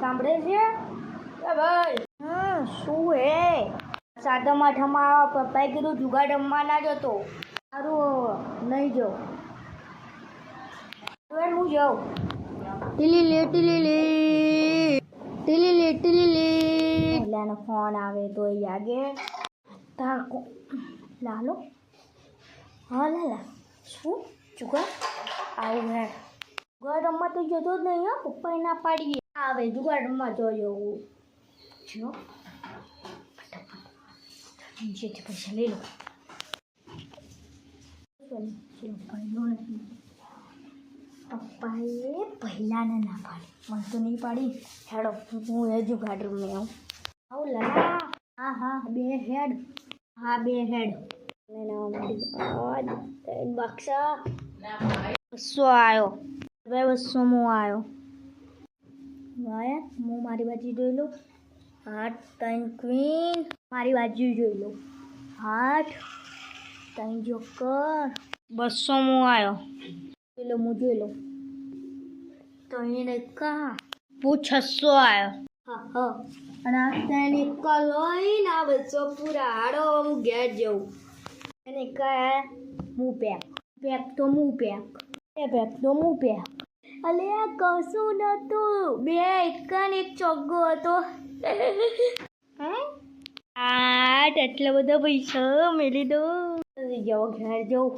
સાંભળે છે એ ભાઈ? શું હે? સાતમ આઠમમાં પપ્પાએ કીધું જુગાર રમવા ના જતો. સારું નહીં જાઉં. હું જાઉં. ટીલીલી ફોન આવે તો યાગે તાકો લાલો. હા લાલા શું જુગાર આવું હે? જુગાર રમવા તો જતો જ નહીં. હા પપ્પાએ ના પાડીએ આવે જુગાર રમવા જોયો જો નીચેથી પૈસા લઈ લો. પપ્પાએ પહેલાને ના પાડી, મને તો નહીં પાડી. હેડો હું એ જુગાર રમે આવું. આવું લાલા. હા બે હેડ. હા બે હેડ. બક્ષા 200 આવ્યો. 200 હું આવ્યો. હું મારી બાજુ જોઈ લઉં. 8 3 ક્વીન મારી બાજુ જોઈ લઉં. 8 3 જોકર. 200 હું આવ્યો. જોઈ લો હું જોઈ લઉં. તો એને કા હું 600 આવ્યો. હા અને આ ત્રણ એકા લઈને આ 200 પૂરા હાડો હું ઘેર જઉં. એને કા હું પેક તો હું પેક તો હું પેક. અલે આ કશું નતું. 2 એકા ને 1 ચોગ્ગો હતો. આટલા બધા પૈસા મેલી દો. જાઓ ઘેર જાઉં.